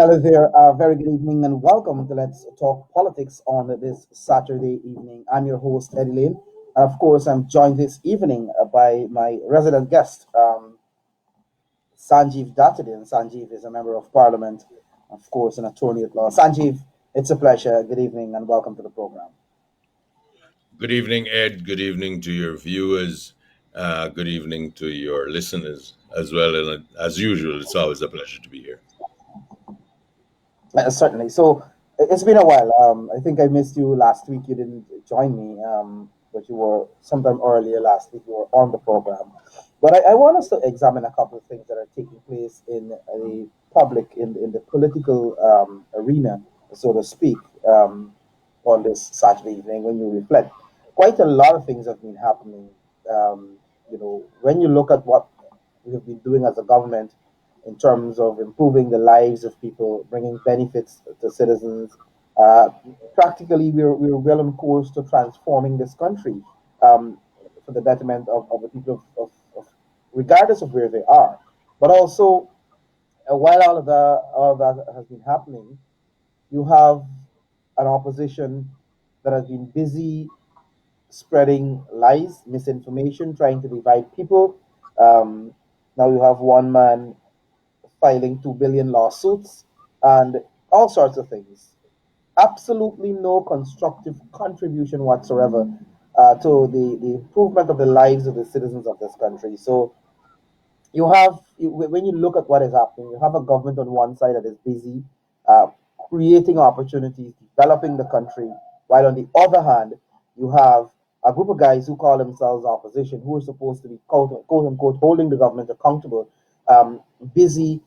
Hello there. Very good evening and welcome to Let's Talk Politics on this Saturday evening. I'm your host, Eddie Lane. And of course, I'm joined this evening by my resident guest, Sanjeev Datadin. Sanjeev is a member of parliament, of course, an attorney at law. Sanjeev, it's a pleasure. Good evening and welcome to the program. Good evening, Ed. Good evening to your viewers. Good evening to your listeners as well. And as usual, it's always a pleasure to be here. Certainly. So it's been a while. I think I missed you last week. You didn't join me, but you were sometime earlier last week. You were on the program. But I want us to examine a couple of things that are taking place in the public, in the political arena, so to speak, on this Saturday evening. When you reflect, quite a lot of things have been happening. When you look at what we have been doing as a government in terms of improving the lives of people, bringing benefits to citizens. Uh, Practically, we're well on course to transforming this country for the betterment of the people regardless of where they are. But also, while all of that has been happening, you have an opposition that has been busy spreading lies, misinformation, trying to divide people. Um, Now you have one man filing 2 billion lawsuits and all sorts of things. Absolutely no constructive contribution whatsoever to the improvement of the lives of the citizens of this country. So when you look at what is happening, you have a government on one side that is busy uh, creating opportunities, developing the country, while on the other hand, you have a group of guys who call themselves opposition, who are supposed to be quote unquote holding the government accountable, busy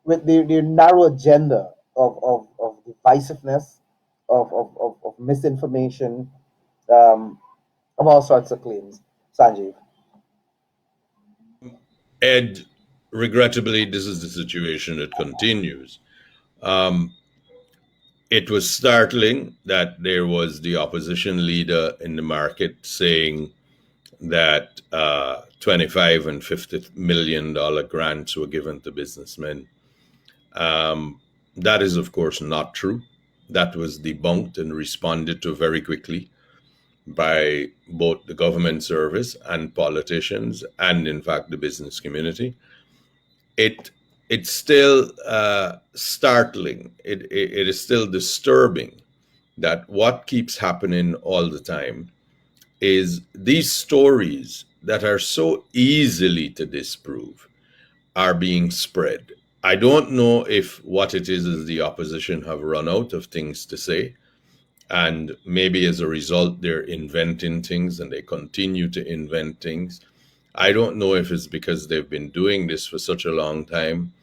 with their narrow agenda of divisiveness, of misinformation, um, of all sorts of claims. Sanjeev. Ed, regrettably, this is the situation that continues. Um, it was startling that there was the opposition leader in the market saying that 25 and $50 million grants were given to businessmen. That is, of course, not true. That was debunked and responded to very quickly by both the government service and politicians, and in fact the business community. It it's still startling. It is still disturbing that what keeps happening all the time is these stories that are so easily to disprove are being spread. I don't know if what it is the opposition have run out of things to say, and maybe as a result, they're inventing things and they continue to invent things. I don't know if it's because they've been doing this for such a long time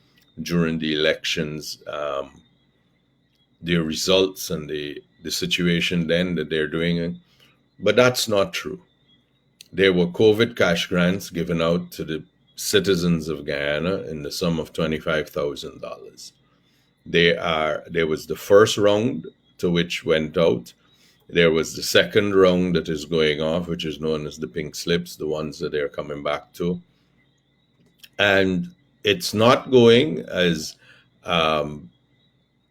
during the elections, the results and the situation then that they're doing it. But that's not true. There were COVID cash grants given out to the citizens of Guyana in the sum of $25,000. There was the first round to which went out. There was the second round that is going off, which is known as the pink slips, the ones that they're coming back to. And it's not going as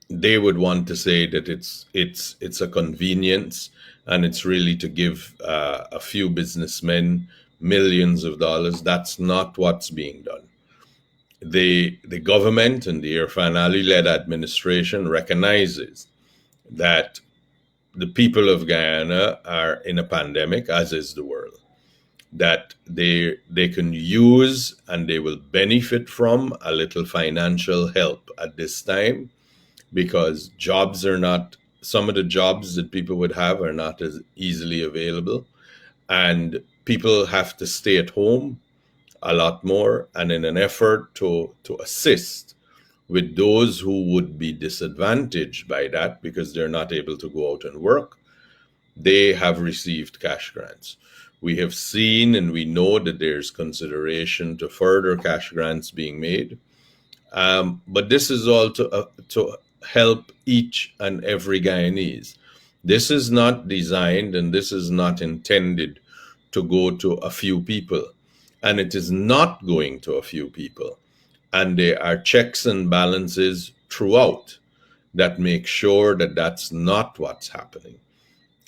they would want to say that it's a convenience, and it's really to give a few businessmen millions of dollars. That's not what's being done. The government and the Irfan Ali-led administration recognizes that the people of Guyana are in a pandemic, as is the world, that they can use and they will benefit from a little financial help at this time, because jobs are not, some of the jobs that people would have are not as easily available, and people have to stay at home a lot more. And in an effort to assist with those who would be disadvantaged by that because they're not able to go out and work, they have received cash grants. We have seen and we know that there's consideration to further cash grants being made. But this is all to help each and every Guyanese. This is not designed and this is not intended to go to a few people. And it is not going to a few people. And there are checks and balances throughout that make sure that that's not what's happening.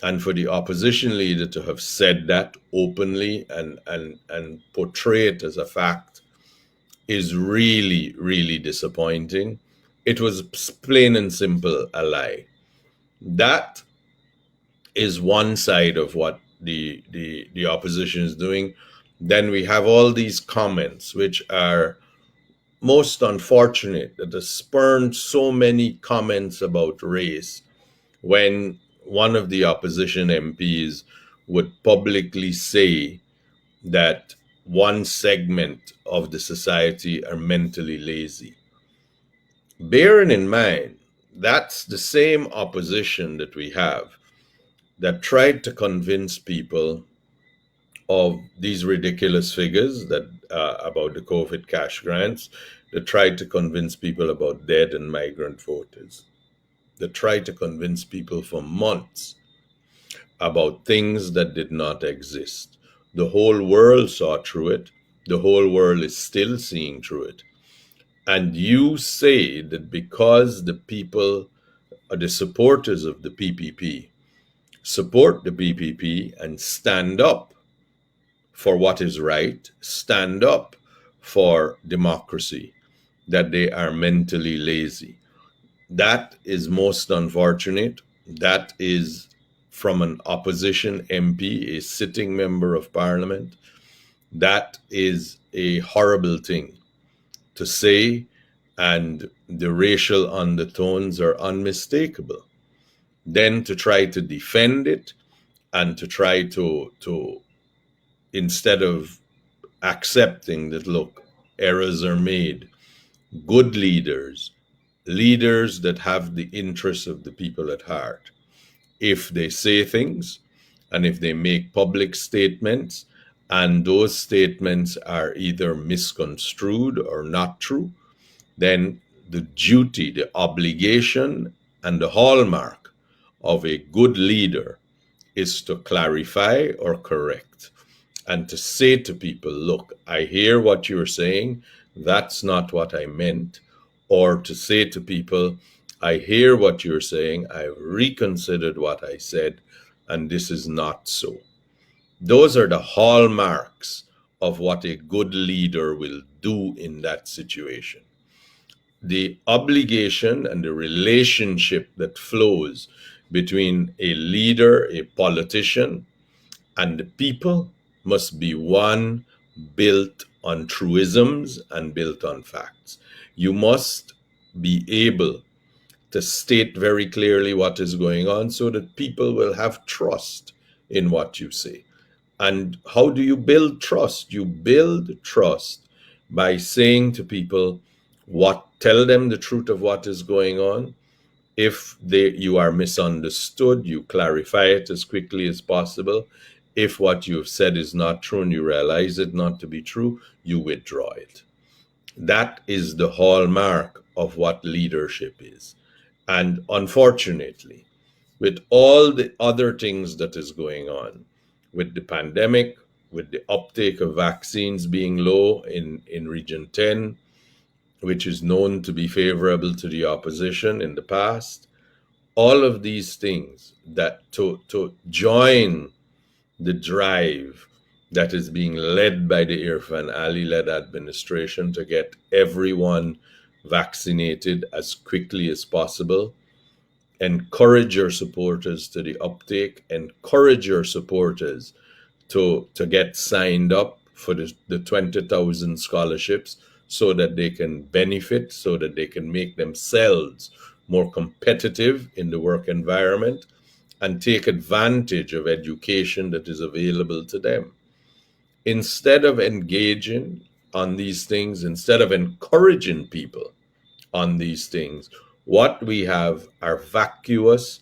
And for the opposition leader to have said that openly and portray it as a fact is really, really disappointing. It was plain and simple a lie. That is one side of what the opposition is doing. Then we have all these comments, which are most unfortunate, that has spurned so many comments about race when one of the opposition MPs would publicly say that one segment of the society are mentally lazy. Bearing in mind, that's the same opposition that we have that tried to convince people of these ridiculous figures that about the COVID cash grants, that tried to convince people about dead and migrant voters, that tried to convince people for months about things that did not exist. The whole world saw through it. The whole world is still seeing through it. And you say that because the people are the supporters of the PPP, support the PPP and stand up for what is right, stand up for democracy, that they are mentally lazy. That is most unfortunate. That is from an opposition MP, a sitting member of parliament. That is a horrible thing to say, and the racial undertones are unmistakable. Then to try to defend it and to try to instead of accepting that, look, errors are made, good leaders, leaders that have the interests of the people at heart, if they say things and if they make public statements and those statements are either misconstrued or not true, then the duty, the obligation, and the hallmark of a good leader is to clarify or correct and to say to people, look, I hear what you're saying. That's not what I meant. Or to say to people, I hear what you're saying. I've reconsidered what I said, and this is not so. Those are the hallmarks of what a good leader will do in that situation. The obligation and the relationship that flows between a leader, a politician, and the people must be one built on truisms and built on facts. You must be able to state very clearly what is going on so that people will have trust in what you say. And how do you build trust? You build trust by saying to people tell them the truth of what is going on. If you are misunderstood, you clarify it as quickly as possible. If what you've said is not true and you realize it not to be true, you withdraw it. That is the hallmark of what leadership is. And unfortunately, with all the other things that is going on, with the pandemic, with the uptake of vaccines being low in Region 10, which is known to be favorable to the opposition in the past, all of these things that to join the drive that is being led by the Irfan Ali led administration to get everyone vaccinated as quickly as possible. Encourage your supporters to the uptake, encourage your supporters to get signed up for the 20,000 scholarships so that they can benefit, so that they can make themselves more competitive in the work environment and take advantage of education that is available to them. Instead of engaging on these things, instead of encouraging people on these things, what we have are vacuous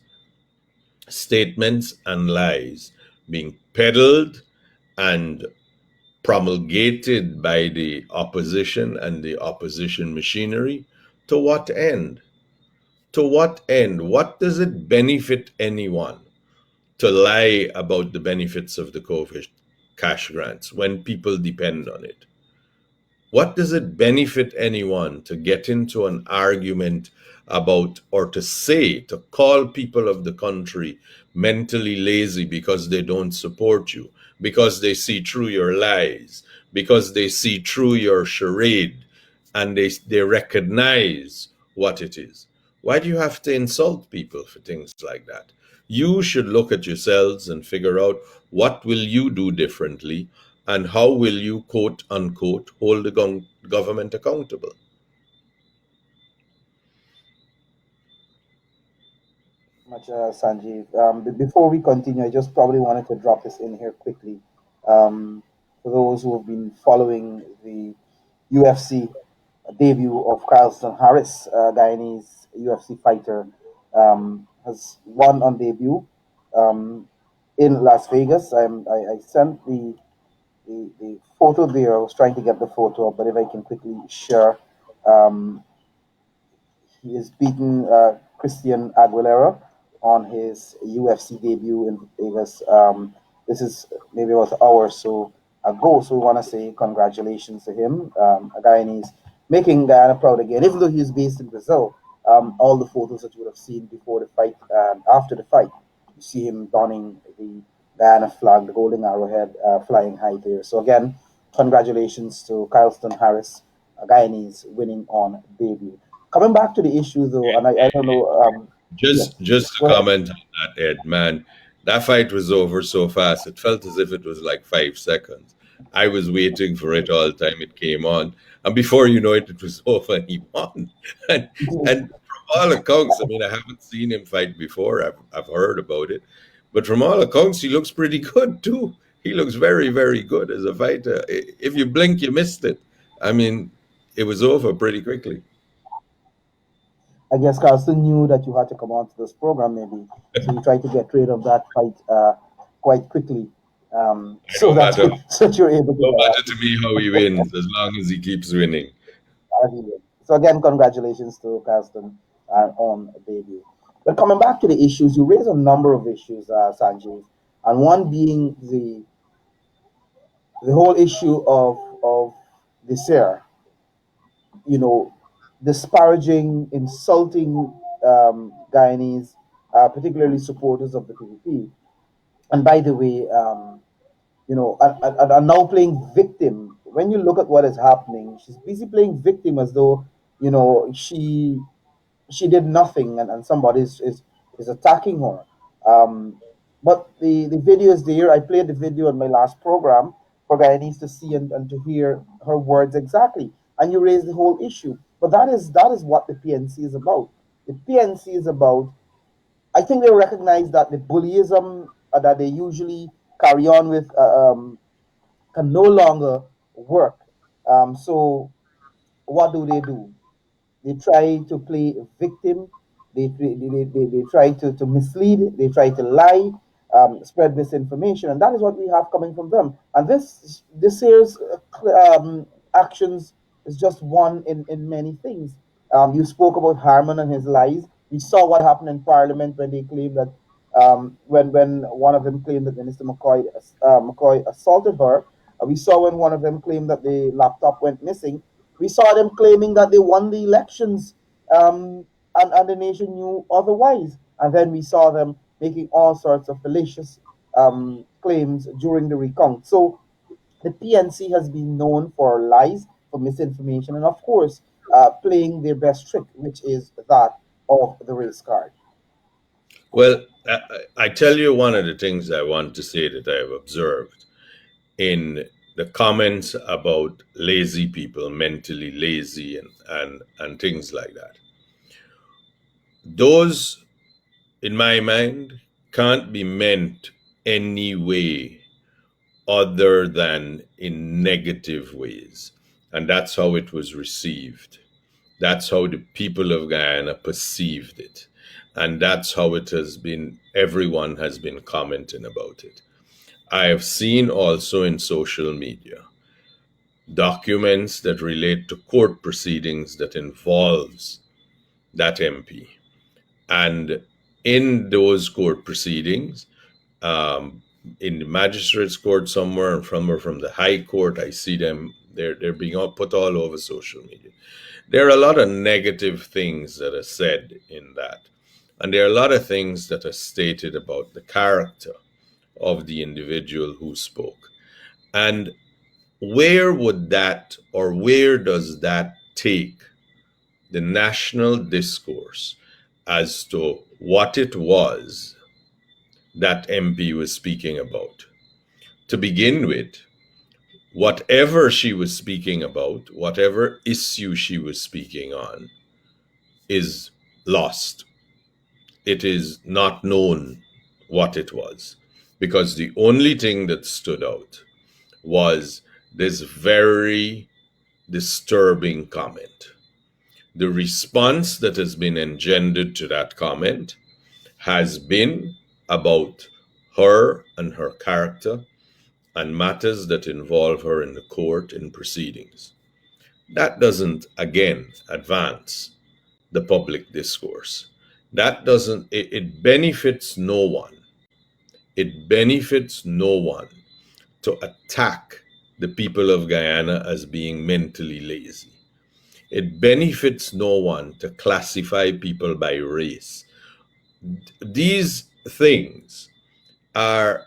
statements and lies being peddled and promulgated by the opposition and the opposition machinery. To what end? To what end? What does it benefit anyone to lie about the benefits of the COVID cash grants when people depend on it? What does it benefit anyone to get into an argument about, or to say, to call people of the country mentally lazy because they don't support you, because they see through your lies, because they see through your charade, and they recognize what it is? Why do you have to insult people for things like that? You should look at yourselves and figure out, what will you do differently, and how will you, quote unquote, hold the government accountable? Much, Sanjeev. Before we continue, I just probably wanted to drop this in here quickly. For those who have been following the UFC debut of Carlston Harris, Guyanese UFC fighter, has won on debut um, in Las Vegas. I sent the photo there. I was trying to get the photo up, but if I can quickly share. Um, he has beaten Christian Aguilera on his UFC debut in Vegas. This is maybe about an hour or so ago, so we want to say congratulations to him. A guy, and he's making Guyana proud again, even though he's based in Brazil. All the photos that you would have seen before the fight and after the fight, you see him donning the Guyana flag, the golden arrowhead, flying high there. So again, congratulations to Kyleston Harris, a Guyanese winning on debut. Coming back to the issue though, and I don't know. Yes, Just to go ahead. comment on that, Ed, man, that fight was over so fast. It felt as if it was like 5 seconds. I was waiting for it all the time it came on, and before you know it, it was over and he won. And and from all accounts, I mean, I haven't seen him fight before. I've heard about it, but from all accounts, he looks pretty good too. He looks very, very good as a fighter. If you blink, you missed it. I mean, it was over pretty quickly. I guess Carlson knew that you had to come on to this program, maybe, so he tried to get rid of that fight quite quickly, so No that matter so that you're able No to. matter to me how he wins, as long as he keeps winning. So again, congratulations to Carlson on debut. But coming back to the issues, you raised a number of issues, Sanjeev, and one being the whole issue of this year, you know, disparaging, insulting Guyanese, particularly supporters of the PPP. And by the way, and now playing victim. When you look at what is happening, she's busy playing victim as though she did nothing, and somebody is attacking her. Um, but the video is there. I played the video on my last program for Guyanese to see and to hear her words exactly. And you raised the whole issue. But that is what the PNC is about. The PNC is about, I think they recognize that the bullyism that they usually carry on with can no longer work. So what do? They try to play victim. They try to mislead. They try to lie, spread misinformation, and that is what we have coming from them. And this year's actions is just one in many things. You spoke about Harman and his lies. We saw what happened in Parliament when they claimed that when one of them claimed that Minister McCoy assaulted her. We saw when one of them claimed that the laptop went missing. We saw them claiming that they won the elections, and the nation knew otherwise. And then we saw them making all sorts of fallacious claims during the recount. So the PNC has been known for lies, for misinformation, and of course, playing their best trick, which is that of the race card. Well, I tell you one of the things I want to say that I have observed in the comments about lazy people, mentally lazy, and things like that. Those, in my mind, can't be meant any way other than in negative ways. And that's how it was received. That's how the people of Guyana perceived it. And that's how it has been, everyone has been commenting about it. I have seen also in social media documents that relate to court proceedings that involves that MP. And in those court proceedings, um, in the magistrates court somewhere and from or from the high court, I see them They're being put all over social media. There are a lot of negative things that are said in that, and there are a lot of things that are stated about the character of the individual who spoke. And where would that, or where does that take the national discourse as to what it was that MP was speaking about? To begin with, whatever she was speaking about, whatever issue she was speaking on, is lost. It is not known what it was, because the only thing that stood out was this very disturbing comment. The response that has been engendered to that comment has been about her and her character and matters that involve her in the court in proceedings. That doesn't, again, advance the public discourse. That doesn't, it benefits no one. It benefits no one to attack the people of Guyana as being mentally lazy. It benefits no one to classify people by race. These things are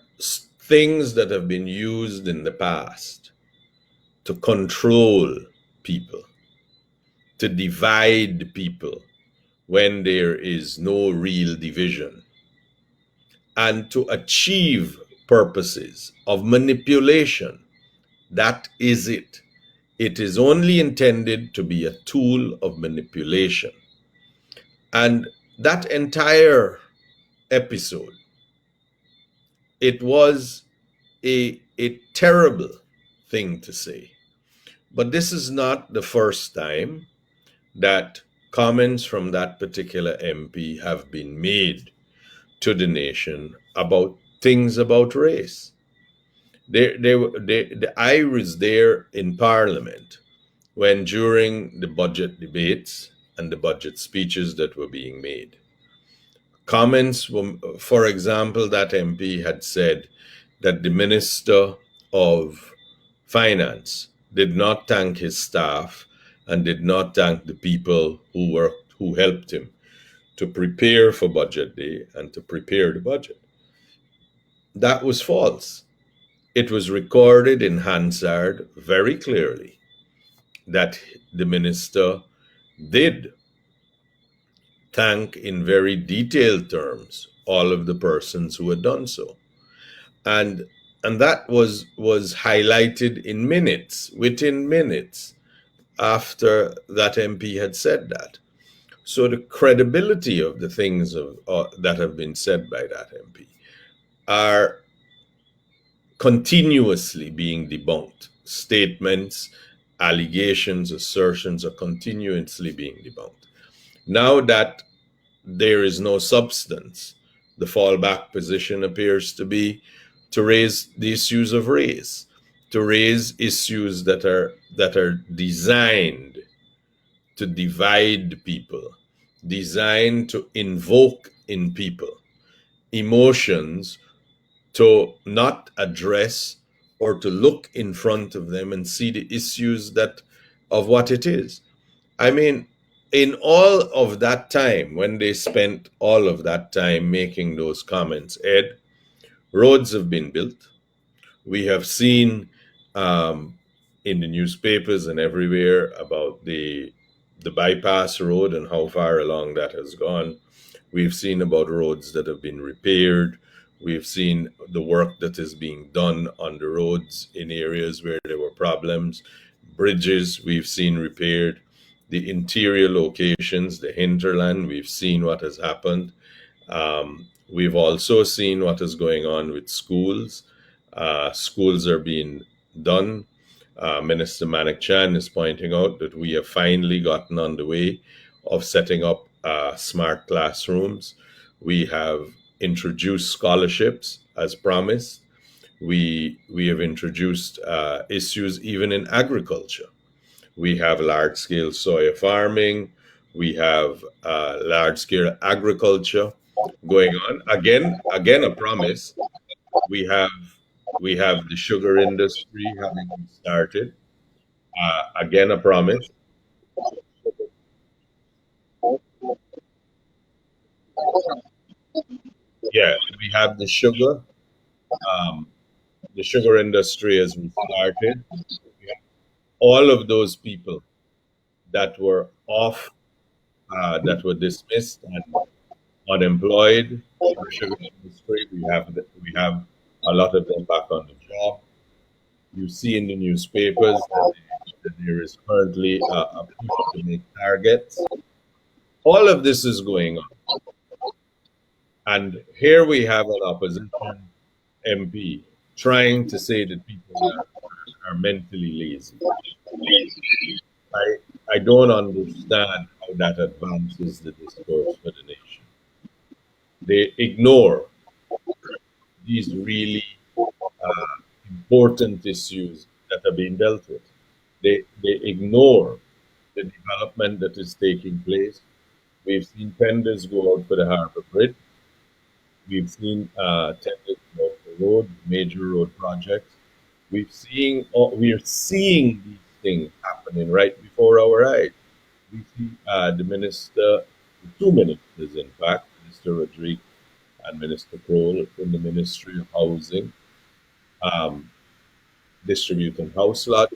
things that have been used in the past to control people, to divide people when there is no real division, and to achieve purposes of manipulation. That is it. It is only intended to be a tool of manipulation. And that entire episode, it was a terrible thing to say. But this is not the first time that comments from that particular MP have been made to the nation about things about race. I was there in Parliament when, during the budget debates and the budget speeches that were being made, comments were, for example, that MP had said that the Minister of Finance did not thank his staff and did not thank the people who helped him to prepare for budget day and to prepare the budget. That was false. It was recorded in Hansard very clearly that the minister did thank in very detailed terms all of the persons who had done so. And that was highlighted in minutes, within minutes after that MP had said that. So the credibility of the things that have been said by that MP are continuously being debunked. Statements, allegations, assertions are continuously being debunked. Now that there is no substance, the fallback position appears to be to raise the issues of race, to raise issues that are designed to divide people, designed to invoke in people emotions, to not address or to look in front of them and see the issues that of what it is. I mean, in all of that time, when they spent all of that time making those comments, Ed, roads have been built. We have seen in the newspapers and everywhere about the bypass road and how far along that has gone. We've seen about roads that have been repaired. We've seen the work that is being done on the roads in areas where there were problems. Bridges we've seen repaired. The interior locations, the hinterland, we've seen what has happened. We've also seen what is going on with schools. Schools are being done. Minister Manik Chan is pointing out that we have finally gotten on the way of setting up smart classrooms. We have introduced scholarships as promised. We have introduced issues even in agriculture. We have large scale soya farming. We have large scale agriculture going on. Again, a promise. We have we have the sugar industry having started. Again, a promise. Yeah, we have the sugar. Um, the sugar industry has restarted. We have all of those people that were off, that were dismissed and unemployed in the sugar industry. We have a lot of them back on the job. You see in the newspapers that there is currently a push to make targets. All of this is going on, and here we have an opposition MP trying to say that people are mentally lazy. I I don't understand how that advances the discourse for the nation. They ignore these really important issues that are being dealt with. They ignore the development that is taking place. We've seen tenders go out for the Harbour Bridge. We've seen tenders go out for road, major road projects. We are seeing these things happening right before our eyes. We see the minister, the two ministers, in fact, Minister Rodriguez and Minister Kroll in the Ministry of Housing, um, distributing house lots,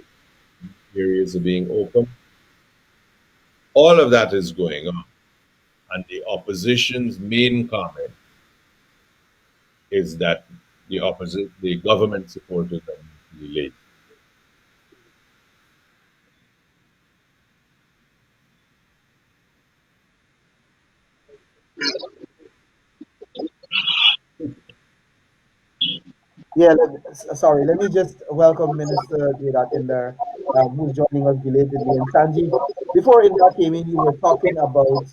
areas are being opened. All of that is going on. And the opposition's main comment is that the government supporters are mentally late. Yeah, sorry. Let me just welcome Minister Deodat Indar, who's joining us belatedly. And Sanjeev, before Indar came in, you were talking about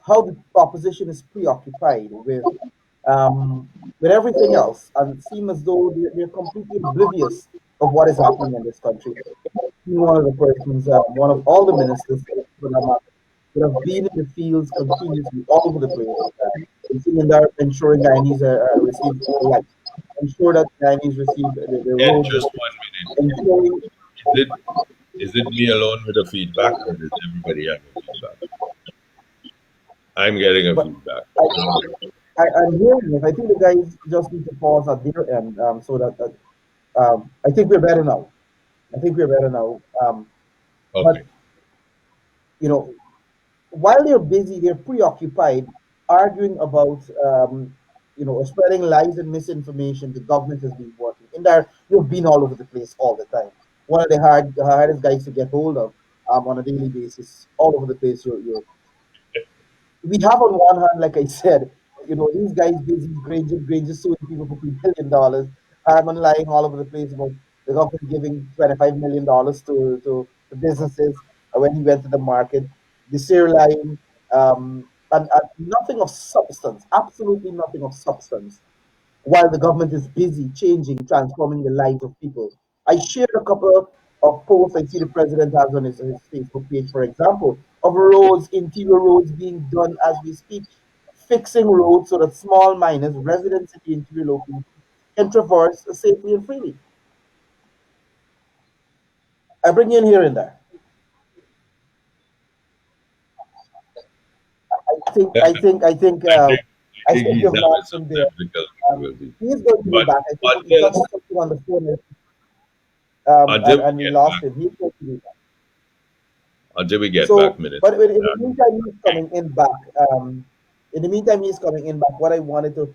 how the opposition is preoccupied with everything else and seem as though they're completely oblivious of what is happening in this country. One of the persons, one of all the ministers for that matter, would have been in the fields continuously all over the place. In there, ensuring Guyanese receive light, ensure that Guyanese receive the Yeah, roads, just 1 minute. ensuring. Is it is it me alone with the feedback, or does everybody have a feedback? I'm getting a But feedback. I, I'm hearing it. I think the guys just need to pause at their end so that I think we're better now. I think we're better now. But Okay. you know, while they're busy, they're preoccupied arguing about spreading lies and misinformation. The government has been working in there. You've been all over the place all the time. One of the hardest guys to get hold of on a daily basis, all over the place. We have on one hand, like I said, these guys busy Granger suing people for $3 billion. Harman lying all over the place about the government giving $25 million to businesses when he went to the market. The Sir lying, and nothing of substance, absolutely nothing of substance while the government is busy changing, transforming the lives of people. I shared a couple of posts I see the president has on his Facebook page, for example, of roads, interior roads being done as we speak, fixing roads so that small miners, residents in the interior locations, can traverse safely and freely. I bring you in here and there. I think I I think think he's we've having lost some him there. technical difficulties. He is going to be But back. I think he until touched something on the phone, until we and we get lost back him. He's going to be back. until we get back, So, Minister. but in the meantime, he's coming in back. In the meantime, he's coming in back. What I wanted to,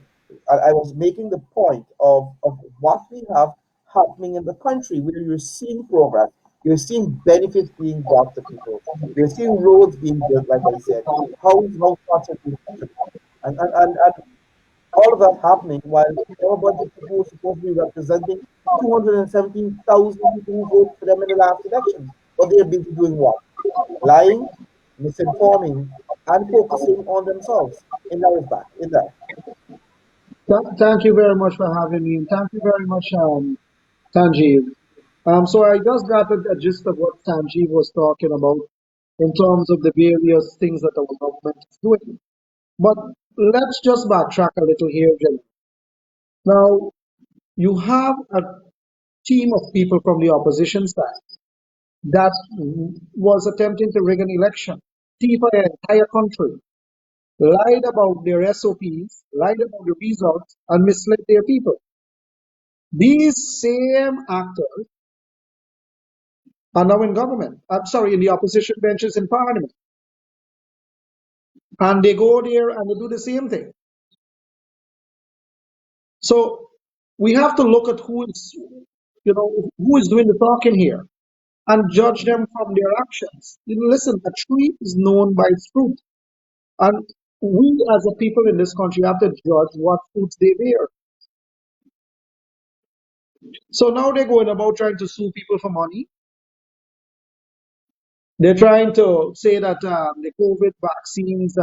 I was making the point of what we have happening in the country, where you're seeing progress, you're seeing benefits being brought to people, you're seeing roads being built, like I said, house plots are being built, and all of that happening while our budget people were supposed to be representing 217,000 people who voted for them in the last elections. But they're busy doing what? Lying, misinforming, and focusing on themselves. In that respect, in that. Thank you very much for having me, and thank you very much, Sanjeev. So I just got a gist of what Sanjeev was talking about in terms of the various things that our government is doing. But let's just backtrack a little here, Jay. Now, you have team of people from the opposition side that was attempting to rig an election, thief an entire country, lied about their SOPs, lied about the results, and misled their people. These same actors are now in government. I'm sorry, in the opposition benches in parliament. And they go there and they do the same thing. So we have to look at who is doing the talking here and judge them from their actions. Listen, a tree is known by its fruit. And we as a people in this country have to judge what fruits they bear. So now they're going about trying to sue people for money. They're trying to say that the COVID vaccines,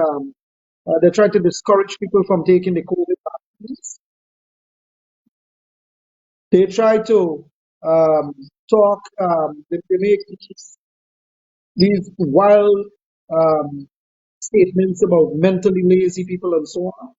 they're trying to discourage people from taking the COVID vaccines. They try to talk, they make these wild um, statements about mentally lazy people and so on.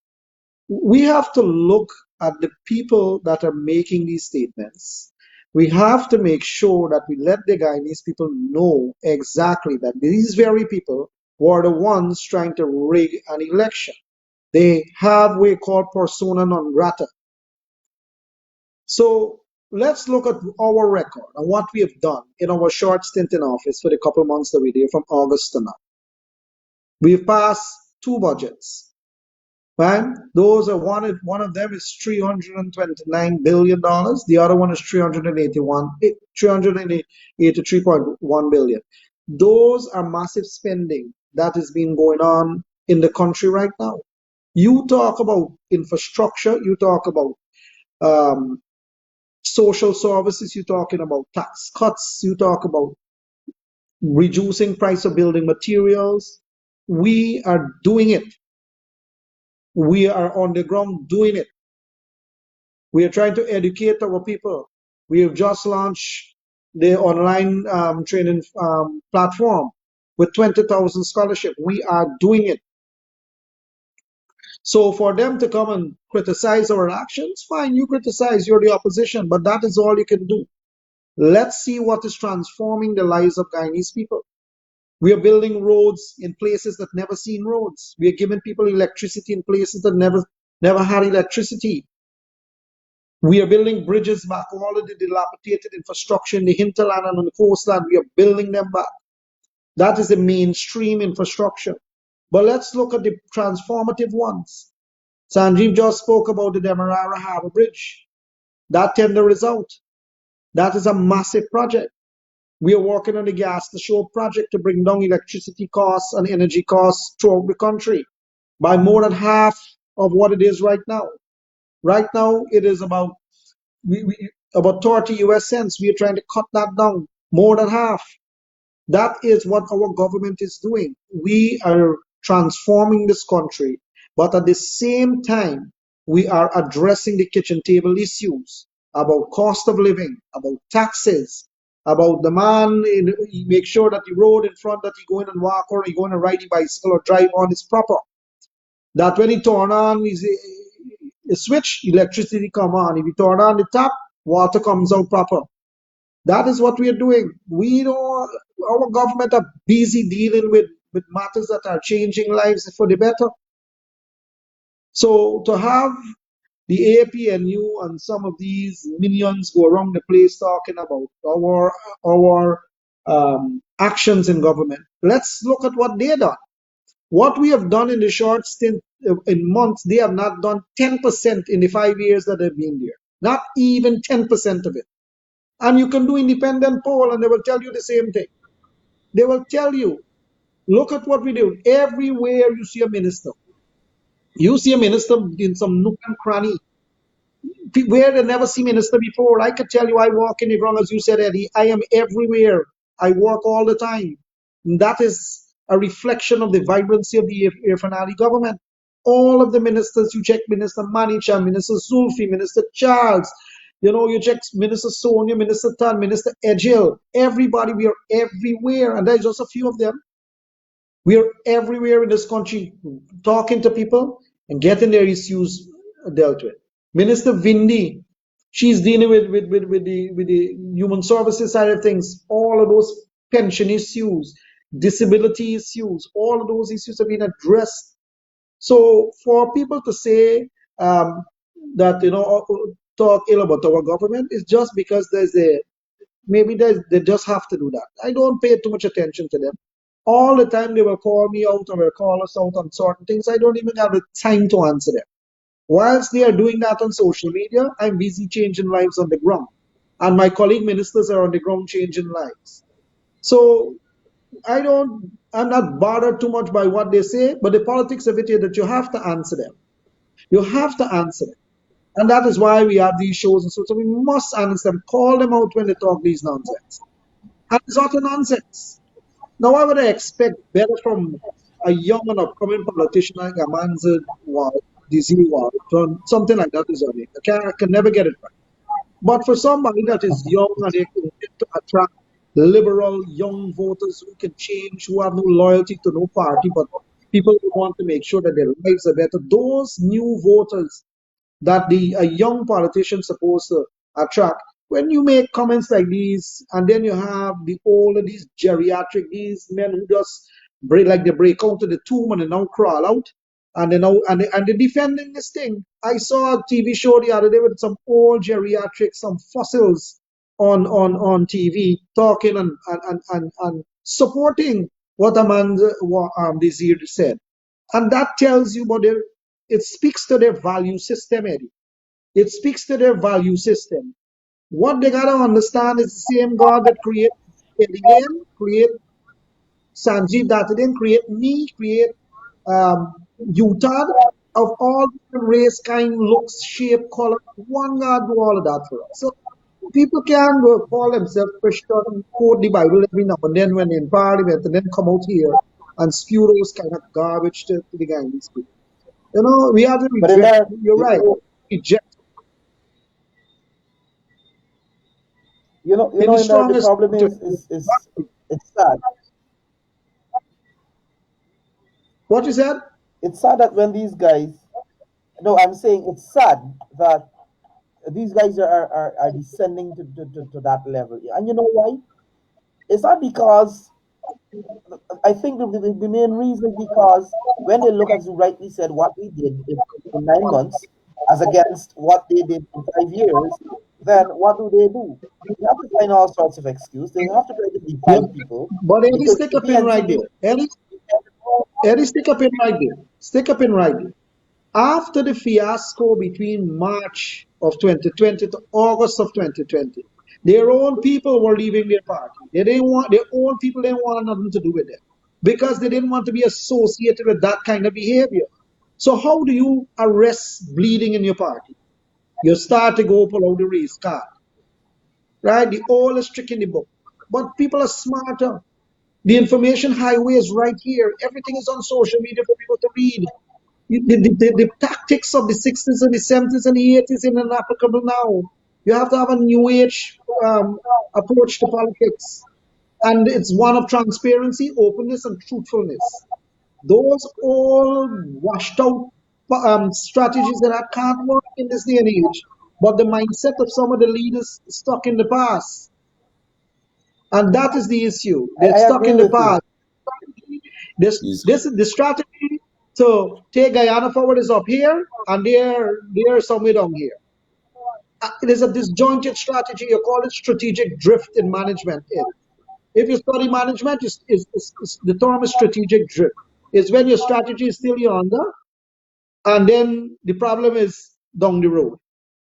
We have to look at the people that are making these statements. We have to make sure that we let the Guyanese people know exactly that these very people were the ones trying to rig an election. They have what we call persona non grata. So let's look at our record and what we have done in our short stint in office for the couple months that we're there from August to now. We've passed two budgets. Right? Those are one of them is $329 billion. The other one is 383.1 billion. Those are massive spending that is being going on in the country right now. You talk about infrastructure, you talk about um, social services, you're talking about tax cuts, you talk about reducing price of building materials. We are doing it. We are on the ground doing it. We are trying to educate our people. We have just launched the online training platform with 20,000 scholarship. We are doing it. So for them to come and criticize our actions, fine, you criticize, you're the opposition, but that is all you can do. Let's see what is transforming the lives of Guyanese people. We are building roads in places that never seen roads. We are giving people electricity in places that never had electricity. We are building bridges back, all of the dilapidated infrastructure in the hinterland and on the coastline. We are building them back. That is the mainstream infrastructure. But let's look at the transformative ones. Sanjeev just spoke about the Demerara Harbour Bridge. That tender is out. That is a massive project. We are working on the gas to show project to bring down electricity costs and energy costs throughout the country by more than half of what it is right now. Right now, it is about 30 US cents. We are trying to cut that down more than half. That is what our government is doing. We are transforming this country, but at the same time, we are addressing the kitchen table issues about cost of living, about taxes, about the man, make sure that the road in front that he go in and walk or he go in and ride a bicycle or drive on is proper. That when he turn on his switch, electricity come on. If you turn on the tap, water comes out proper. That is what we are doing. We don't. Our government are busy dealing with matters that are changing lives for the better. So to have the APNU and some of these minions go around the place talking about our actions in government. Let's look at what they done. What we have done in the short stint in months, they have not done 10% in the 5 years that they've been there. Not even 10% of it. And you can do independent poll and they will tell you the same thing. They will tell you, look at what we do. Everywhere you see a minister. You see a minister in some nook and cranny where they never see minister before. I could tell you I walk in the ground, as you said, Eddie. I am everywhere. I work all the time. And that is a reflection of the vibrancy of the Irfanali government. All of the ministers, you check Minister Manichan, Minister Zulfi, Minister Charles, you check Minister Sonia, Minister Tan, Minister Ejil. Everybody, we are everywhere. And there's just a few of them. We are everywhere in this country talking to people and getting their issues dealt with. Minister Vindi, She's dealing with the human services side of things. All of those pension issues, disability issues, all of those issues have been addressed. So for people to say that talk ill about our government is just because they just have to do that. I don't pay too much attention to them. All the time they will call me out or will call us out on certain things. I don't even have the time to answer them. Whilst they are doing that on social media, I'm busy changing lives on the ground. And my colleague ministers are on the ground changing lives. So I'm not bothered too much by what they say, but the politics of it is that you have to answer them. You have to answer them. And that is why we have these shows and so we must answer them, call them out when they talk these nonsense. And it's utter nonsense. Now, why would I expect better from a young and upcoming politician like Amanza Dizzy something like that is on it. I can never get it right. But for somebody that is young and they can to attract liberal young voters who can change, who have no loyalty to no party, but people who want to make sure that their lives are better, those new voters that the a young politician supposed to attract. When you make comments like these, and then you have the older, these geriatric, these men who just they break out of the tomb and they now crawl out, and they now and they're defending this thing. I saw a TV show the other day with some old geriatrics, some fossils on TV talking and supporting what Amanda Desir said. And that tells you what it speaks to their value system, Eddie. It speaks to their value system. What they gotta understand is the same God that created Alien, create Sanjeev Datadin, create me, create Utah, of all different race, kind, looks, shape, color. One God do all of that for us. So people can go call themselves Christian and quote the Bible every now and then when in Parliament and then come out here and spew those kind of garbage to the guys. We have to But in reject. there, You're right. Reject in the in there, the strongest. problem is it's sad. What you said? It's sad that when these guys, no, I'm saying it's sad that these guys are descending to that level. And you know why? It's not because I think the main reason is because when they look, as you rightly said, what we did in 9 months as against what they did in 5 years, then what do? They have to find all sorts of excuses. They have to try to Yeah. define people But Eddie, because stick a the pin end right thing is, there. Eddie, stick a pin right there. Stick a pin right there. After the fiasco between March of 2020 to August of 2020, their own people were leaving their party. They didn't want their own people didn't want nothing to do with them because they didn't want to be associated with that kind of behavior. So how do you arrest bleeding in your party? You start to go pull out the race card, right? The oldest trick in the book. But people are smarter. The information highway is right here. Everything is on social media for people to read. The tactics of the 60s and the 70s and the 80s are inapplicable now. You have to have a new age approach to politics. And it's one of transparency, openness, and truthfulness. Those all washed out strategies that can't work in this day and age. But the mindset of some of the leaders is stuck in the past. And that is the issue. They're I stuck agree in the with you. past. This is the strategy to take Guyana forward is up here, and they're somewhere down here. It is a disjointed strategy. You call it strategic drift in management. If you study management, the term is strategic drift. It's when your strategy is still yonder, and then the problem is down the road.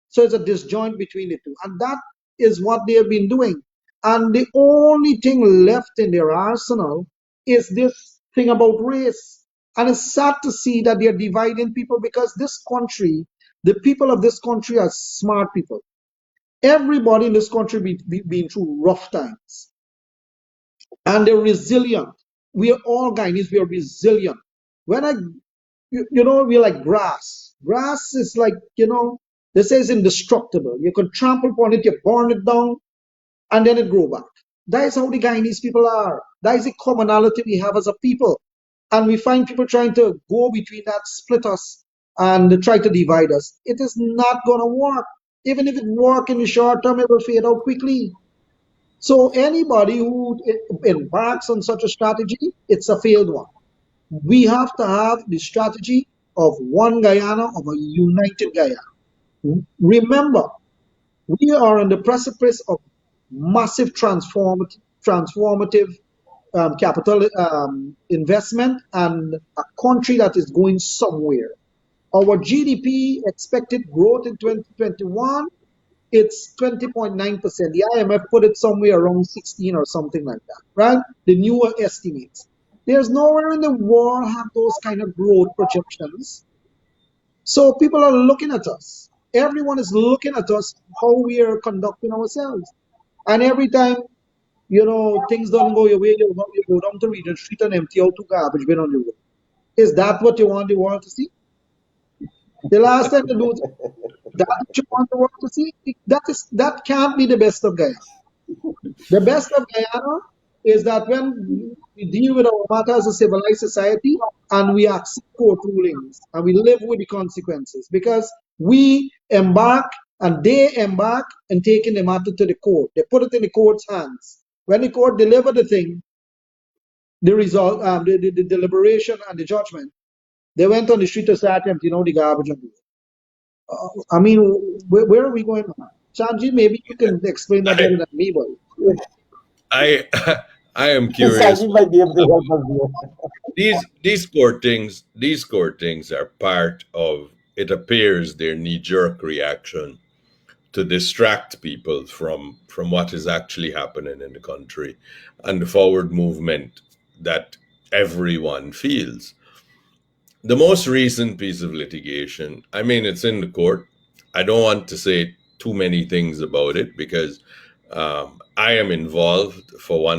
So it's a disjoint between the two. And that is what they have been doing. And the only thing left in their arsenal is this thing about race. And it's sad to see that they're dividing people because this country, the people of this country are smart people. Everybody in this country been through rough times. And they're resilient. We are all Guyanese, we are resilient. When we're like grass. Grass is like, they say it's indestructible. You can trample upon it, you burn it down, and then it grow back. That is how the Guyanese people are. That is the commonality we have as a people. And we find people trying to go between that, split us, and try to divide us. It is not going to work. Even if it work in the short term, it will fade out quickly. So anybody who embarks on such a strategy, it's a failed one. We have to have the strategy of one Guyana, of a united Guyana. Remember, we are on the precipice of massive transformative capital investment and a country that is going somewhere. Our GDP expected growth in 2021, it's 20.9%. The IMF put it somewhere around 16 or something like that, right? The newer estimates. There's nowhere in the world have those kind of growth projections. So people are looking at us. Everyone is looking at us, how we are conducting ourselves. And every time, things don't go your way, you go down to Regent Street and empty out two garbage bin on your road. Is that what you want the world to see? The last time you do that, what you want the world to see? That can't be the best of Guyana. The best of Guyana is that when we deal with our matter as a civilized society and we accept court rulings and we live with the consequences, because we embark and they embark in taking the matter to the court. They put it in the court's hands. When the court deliver the thing, the result, the deliberation and the judgment, they went on the street to start emptying out the garbage on the road. I mean, where are we going now? Sanji, maybe you can explain that I better than me, but I I am curious. Sanjeev might be able to help us here. These court things are part of, it appears, their knee-jerk reaction to distract people from what is actually happening in the country and the forward movement that everyone feels. The most recent piece of litigation, I mean, it's in the court. I don't want to say too many things about it because I am involved for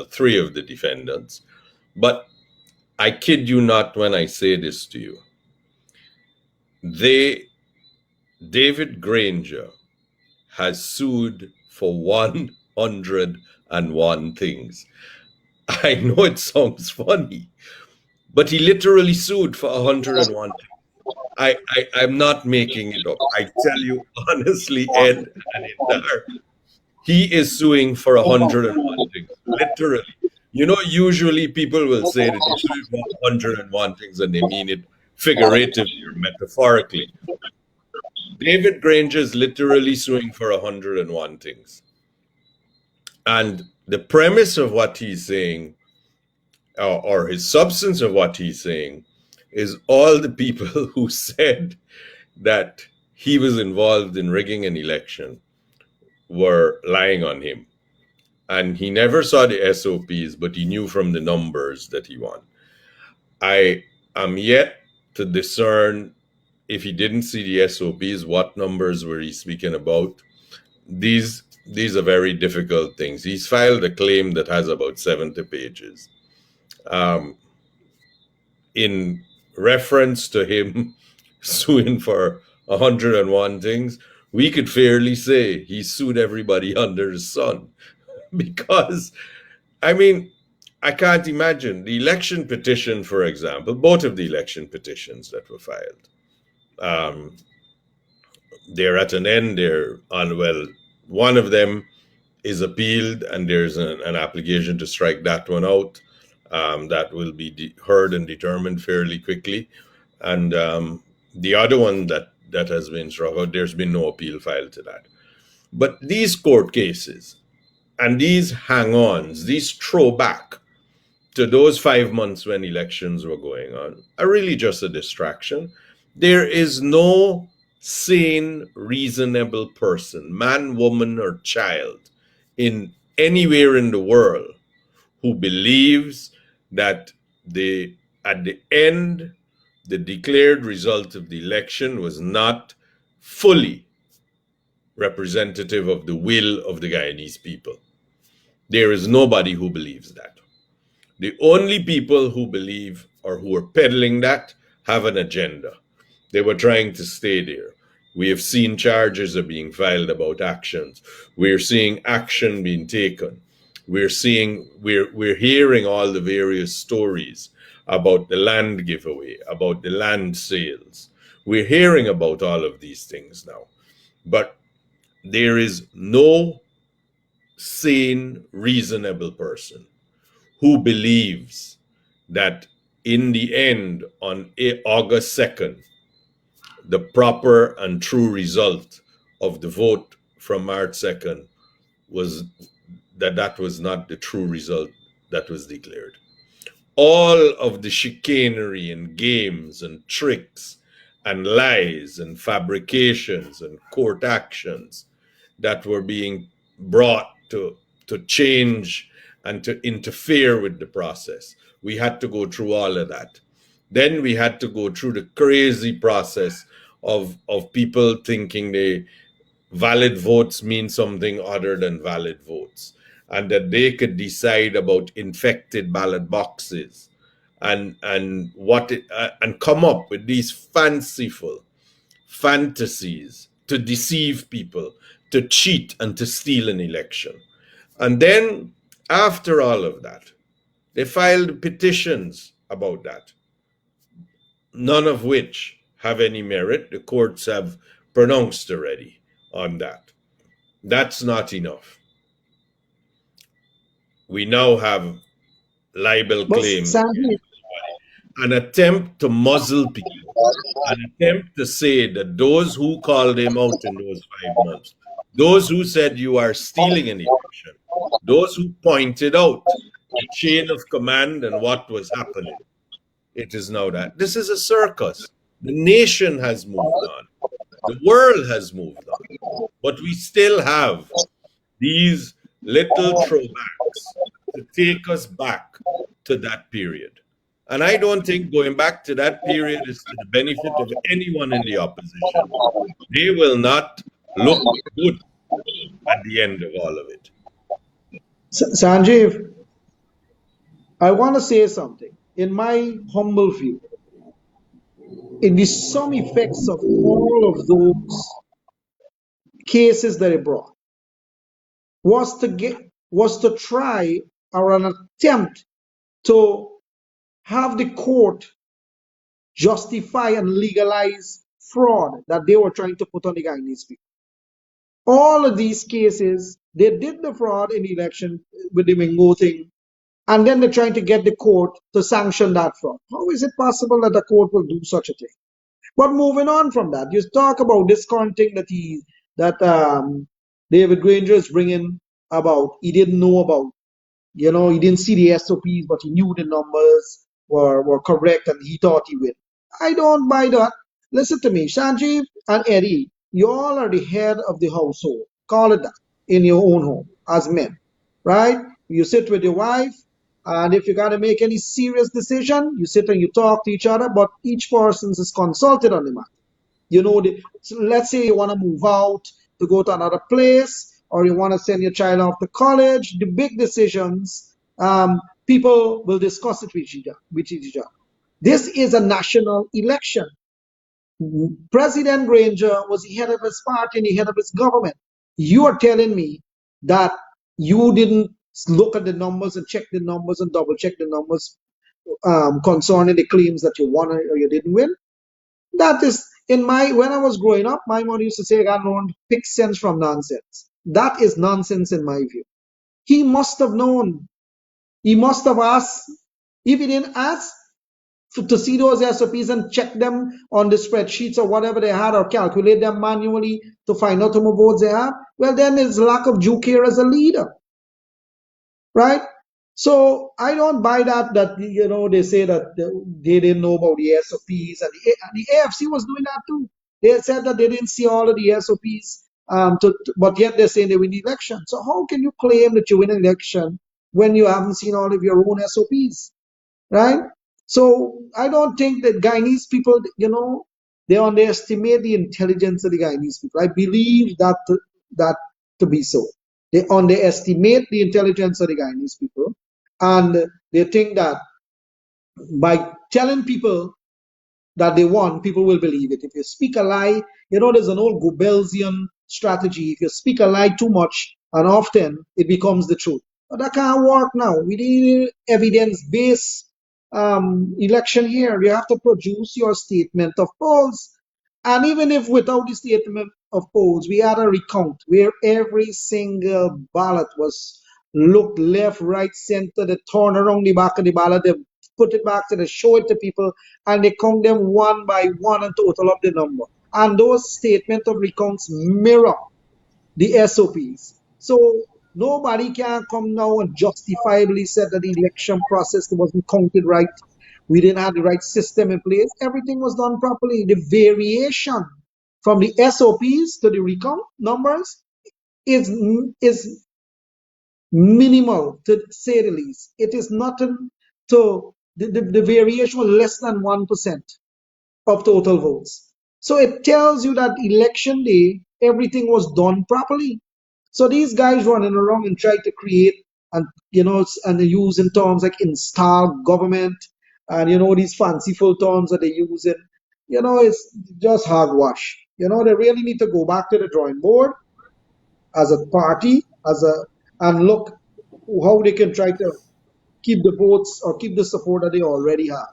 three of the defendants. But I kid you not when I say this to you. They, David Granger, has sued for 101 things. I know it sounds funny, but he literally sued for 101. I'm not making it up. I tell you honestly, Ed and Indar, he is suing for 101 things, literally. Usually people will say that you're suing for 101 things and they mean it figuratively or metaphorically. David Granger is literally suing for 101 things. And the premise of what he's saying, or his substance of what he's saying, is all the people who said that he was involved in rigging an election were lying on him. And he never saw the SOPs, but he knew from the numbers that he won. I am yet to discern, if he didn't see the SOPs, what numbers were he speaking about. These are very difficult things. He's filed a claim that has about 70 pages. In reference to him suing for 101 things, we could fairly say he sued everybody under the sun. Because, I mean, I can't imagine the election petition, for example, both of the election petitions that were filed. They're at an end. One of them is appealed, and there's an application to strike that one out. That will be heard and determined fairly quickly. And the other one that has been struck out, there's been no appeal filed to that. But these court cases and these hang-ons, these throwback to those 5 months when elections were going on, are really just a distraction. There is no sane, reasonable person, man, woman, or child, in anywhere in the world who believes that at the end, the declared result of the election was not fully representative of the will of the Guyanese people. There is nobody who believes that. The only people who believe or who are peddling that have an agenda. They were trying to stay there. We have seen charges are being filed about actions. We're seeing action being taken. We're hearing all the various stories about the land giveaway, about the land sales. We're hearing about all of these things now. But there is no sane, reasonable person who believes that in the end, on August 2nd, the proper and true result of the vote from March 2nd was that was not the true result that was declared. All of the chicanery and games and tricks and lies and fabrications and court actions that were being brought to change and to interfere with the process. We had to go through all of that. Then we had to go through the crazy process of people thinking they valid votes mean something other than valid votes, and that they could decide about infected ballot boxes and come up with these fanciful fantasies to deceive people, to cheat and to steal an election. And then after all of that, they filed petitions about that, none of which have any merit. The courts have pronounced already on that. That's not enough. We now have libel But claims, Sanjeev, an attempt to muzzle people, an attempt to say that those who called him out in those 5 months, those who said you are stealing an election, those who pointed out the chain of command and what was happening, it is now that. This is a circus. The nation has moved on. The world has moved on. But we still have these little throwbacks to take us back to that period. And I don't think going back to that period is to the benefit of anyone in the opposition. They will not look good at the end of all of it. Sanjeev, I want to say something. In my humble view, in the sum effects of all of those cases that it brought was to try or an attempt to have the court justify and legalize fraud that they were trying to put on the Guyanese people. All of these cases, they did the fraud in the election with the Mingo thing, and then they're trying to get the court to sanction that fraud. How is it possible that the court will do such a thing? But moving on from that, you talk about this thing that David Granger is bringing about. He didn't know about, he didn't see the SOPs, but he knew the numbers were correct and he thought he would. I don't buy that. Listen to me, Sanjeev and Eddie, you all are the head of the household. Call it that in your own home as men, right? You sit with your wife, and if you got to make any serious decision, you sit and you talk to each other, but each person is consulted on the matter. So let's say you want to move out to go to another place, or you want to send your child off to college. The big decisions, people will discuss it with each other. This is a national election. President Granger was the head of his party and the head of his government. You are telling me that you didn't look at the numbers and check the numbers and double check the numbers concerning the claims that you won or you didn't win? That is, when I was growing up, my mother used to say, I learned pick sense from nonsense. That is nonsense in my view. He must have known. He must have asked. If he didn't ask to see those SOPs and check them on the spreadsheets or whatever they had, or calculate them manually to find out how many votes they have, well, then there's lack of due care as a leader, right? So I don't buy that they say that they didn't know about the SOPs, and the AFC was doing that too. They said that they didn't see all of the SOPs, but yet they're saying they win the election. So how can you claim that you win an election when you haven't seen all of your own SOPs, right? So I don't think that Guyanese people, they underestimate the intelligence of the Guyanese people. I believe that to be so. They underestimate the intelligence of the Guyanese people, and they think that by telling people that they won, people will believe it. If you speak a lie, there's an old Goebbelsian strategy. If you speak a lie too much and often, it becomes the truth. But that can't work now. We need evidence-based election here. You have to produce your statement of polls. And even if without the statement of polls, we had a recount where every single ballot was looked left, right, center, they turn around the back of the ballot, they put it back to they show it to people, and they count them one by one and total up the number. And those statement of recounts mirror the SOPs. So nobody can come now and justifiably say that the election process wasn't counted right. We didn't have the right system in place. Everything was done properly. The variation from the SOPs to the recount numbers is minimal, to say the least. It is nothing to the variation was less than 1% of total votes. So it tells you that election day, everything was done properly. So these guys running around and trying to create and and they use in terms like install government and these fanciful terms that they use it. It's just hogwash. They really need to go back to the drawing board as a party, and look how they can try to keep the votes or keep the support that they already have.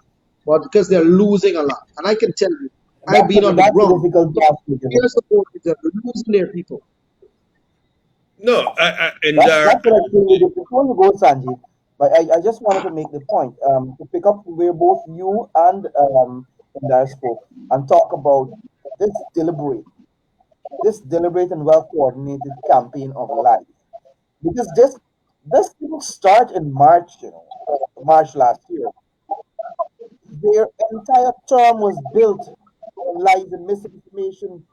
But because they're losing a lot, and I can tell you, I've been on the That's a ground. difficult task to Their do. supporters are losing their people. No, That's Indar, what I think. Before you go, Sanjeev, but I just wanted to make the point to pick up where both you and Indar spoke and talk about this deliberate and well coordinated campaign of lies. Because this didn't start in March, March last year. Their entire term was built on lies and misinformation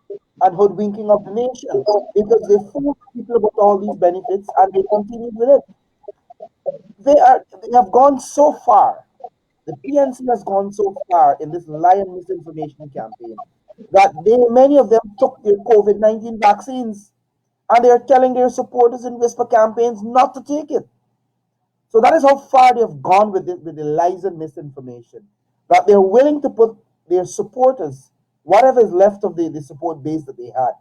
and hoodwinking of the nation because they fooled people about all these benefits and they continued with it. They have gone so far. The PNC has gone so far in this lie and misinformation campaign that many of them took their COVID-19 vaccines and they are telling their supporters in whisper campaigns not to take it. So that is how far they have gone with the lies and misinformation. That they're willing to put their supporters, whatever is left of the support base that they had,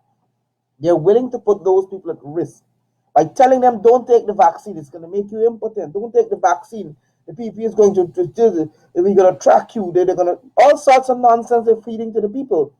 they're willing to put those people at risk by telling them, don't take the vaccine, it's going to make you impotent. Don't take the vaccine. The PP is going we're going to track you. They're going to, all sorts of nonsense they're feeding to the people.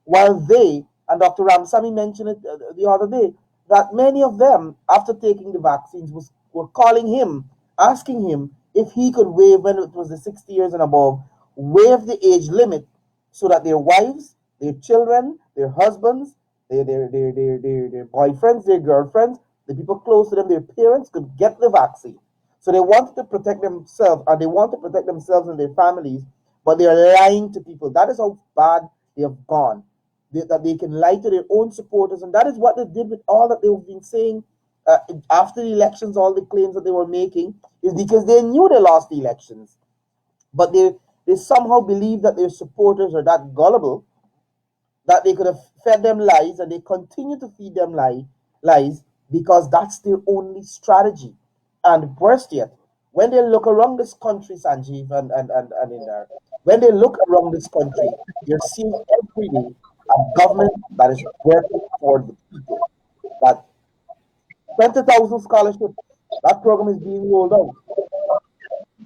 While they, and Dr. Ramsamy mentioned it the other day, that many of them, after taking the vaccines, were calling him, asking him if he could waive, when it was the 60 years and above, waive the age limit so that their wives, their children, their husbands, their boyfriends, their girlfriends, the people close to them, their parents could get the vaccine. So they wanted to protect themselves, and they want to protect themselves and their families, but they are lying to people. That is how bad they have gone. That they can lie to their own supporters, and that is what they did with all that they've been saying after the elections. All the claims that they were making is because they knew they lost the elections, but they somehow believe that their supporters are that gullible that they could have fed them lies, and they continue to feed them lies because that's their only strategy. And worse yet, when they look around this country, Sanjeev and in there, when they look around this country, they're seeing every day a government that is working for the people. That 20,000 scholarships, that program is being rolled out.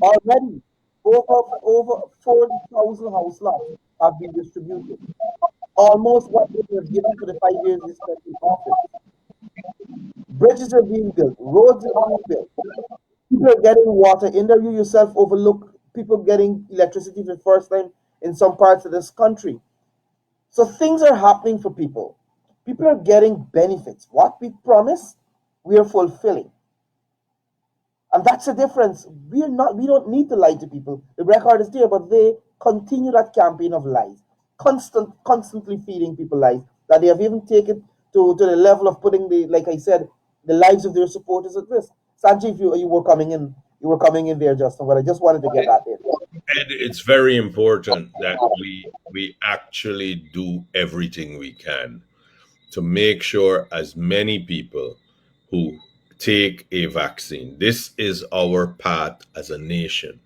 Already, over 40,000 house lots have been distributed, almost what they have given for the 5 years they spent in office. Bridges are being built, roads are being built. People are getting water. In there, you yourself overlook people getting electricity for the first time in some parts of this country. So things are happening for people. People are getting benefits. What we promise, we are fulfilling. And that's the difference. We don't need to lie to people. The record is there, but they continue that campaign of lies, constantly feeding people lies that they have even taken to the level of putting like I said, the lives of their supporters at risk. Sanjeev, you were coming in there, Justin, but I just wanted to get that in. and it's very important that we actually do everything we can to make sure as many people who take a vaccine. This is our path as a nation,